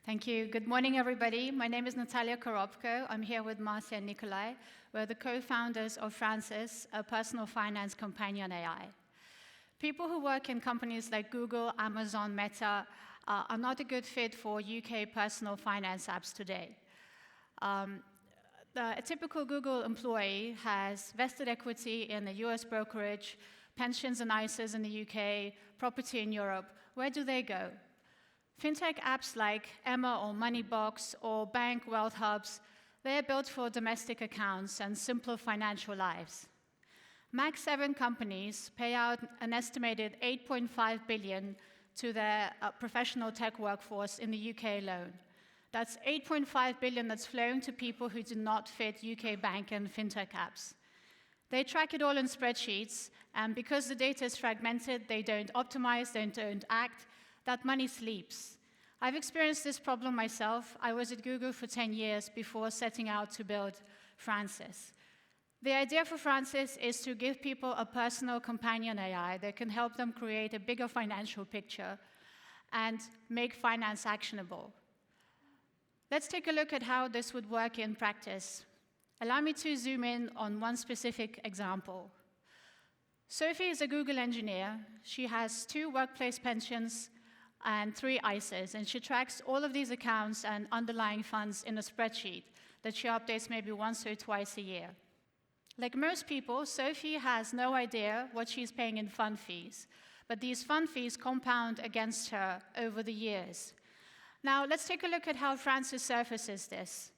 Thank you. Good morning, everybody. My name is Natalia Koropko. I'm here with Marcia and Nikolai. We're the co-founders of Francis, a personal finance companion AI. People who work in companies like Google, Amazon, Meta are not a good fit for UK personal finance apps today. A typical Google employee has vested equity in a US brokerage, pensions and ISAs in the UK, property in Europe. Where do they go? Fintech apps like Emma or Moneybox or bank wealth hubs, they are built for domestic accounts and simpler financial lives. Max 7 companies pay out an estimated $8.5 billion to their professional tech workforce in the UK alone. That's $8.5 billion that's flowing to people who do not fit UK bank and fintech apps. They track it all in spreadsheets, and because the data is fragmented, they don't optimize, they don't act. That money sleeps. I've experienced this problem myself. I was at Google for 10 years before setting out to build Francis. The idea for Francis is to give people a personal companion AI that can help them create a bigger financial picture and make finance actionable. Let's take a look at how this would work in practice. Allow me to zoom in on one specific example. Sophie is a Google engineer. She has 2 workplace pensions and 3 ISAs, and she tracks all of these accounts and underlying funds in a spreadsheet that she updates maybe once or twice a year. Like most people, Sophie has no idea what she's paying in fund fees, but these fund fees compound against her over the years. Now, let's take a look at how Francis surfaces this.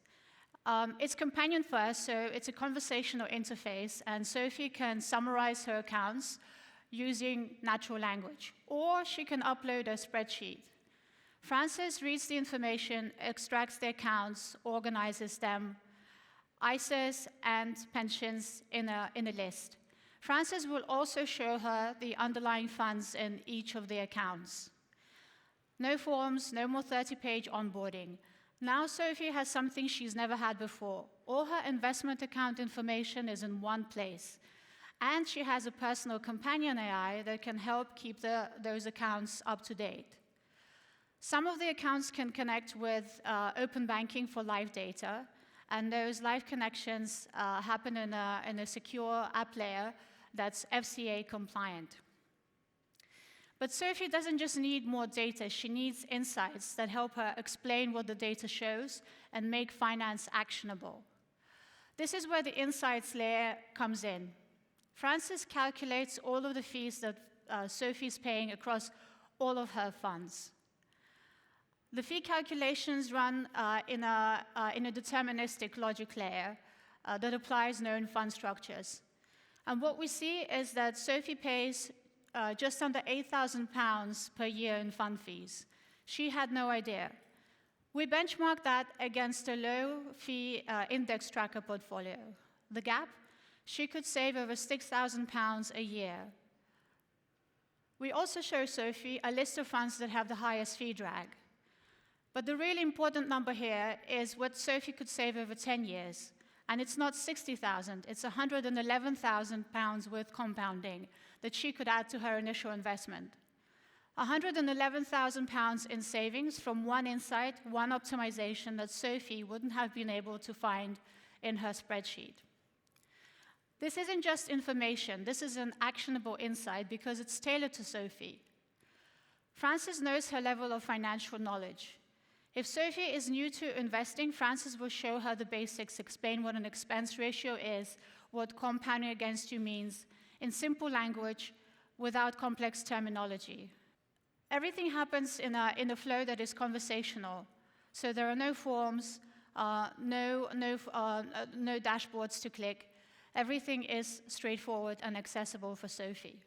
It's companion first, so it's a conversational interface, and Sophie can summarize her accounts using natural language, or she can upload a spreadsheet. Francis reads the information, extracts the accounts, organizes them, ISAs and pensions in a list. Francis will also show her the underlying funds in each of the accounts. No forms, no more 30-page onboarding. Now Sophie has something she's never had before. All her investment account information is in one place. And she has a personal companion AI that can help keep those accounts up to date. Some of the accounts can connect with open banking for live data, and those live connections happen in a secure app layer that's FCA compliant. But Sophie doesn't just need more data, she needs insights that help her explain what the data shows and make finance actionable. This is where the insights layer comes in. Francis calculates all of the fees that Sophie's paying across all of her funds. The fee calculations run in a deterministic logic layer that applies known fund structures. And what we see is that Sophie pays just under £8,000 per year in fund fees. She had no idea. We benchmarked that against a low-fee index tracker portfolio. The gap? She could save over £6,000 a year. We also show Sophie a list of funds that have the highest fee drag. But the really important number here is what Sophie could save over 10 years. And it's not £60,000, it's £111,000 with compounding that she could add to her initial investment. £111,000 in savings from one insight, one optimization that Sophie wouldn't have been able to find in her spreadsheet. This isn't just information, this is an actionable insight because it's tailored to Sophie. Francis knows her level of financial knowledge. If Sophie is new to investing, Francis will show her the basics, explain what an expense ratio is, what compounding against you means, in simple language, without complex terminology. Everything happens in a flow that is conversational. So there are no forms, no dashboards to click. Everything is straightforward and accessible for Sophie.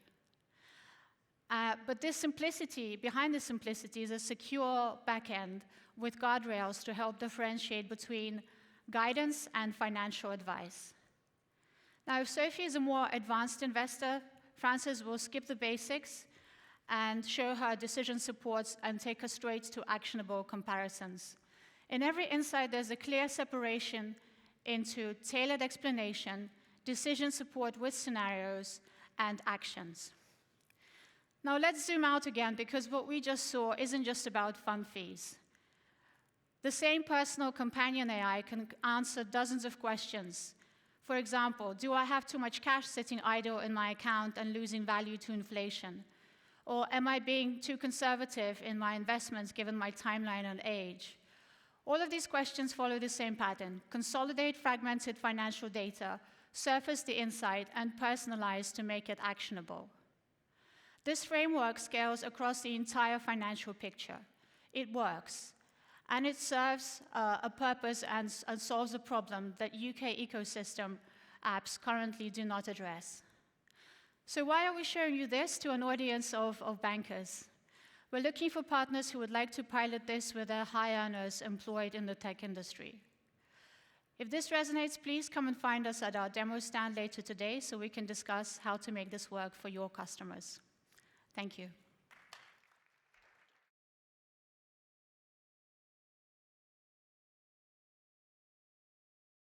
But this simplicity, behind this simplicity, is a secure backend with guardrails to help differentiate between guidance and financial advice. Now, if Sophie is a more advanced investor, Francis will skip the basics and show her decision supports and take her straight to actionable comparisons. In every insight, there's a clear separation into tailored explanation, decision support with scenarios, and actions. Now let's zoom out again, because what we just saw isn't just about fund fees. The same personal companion AI can answer dozens of questions. For example, do I have too much cash sitting idle in my account and losing value to inflation? Or am I being too conservative in my investments given my timeline and age? All of these questions follow the same pattern: consolidate fragmented financial data, surface the insight, and personalize to make it actionable. This framework scales across the entire financial picture. It works, and it serves a purpose and solves a problem that UK ecosystem apps currently do not address. So why are we showing you this to an audience of bankers? We're looking for partners who would like to pilot this with their high earners employed in the tech industry. If this resonates, please come and find us at our demo stand later today so we can discuss how to make this work for your customers. Thank you.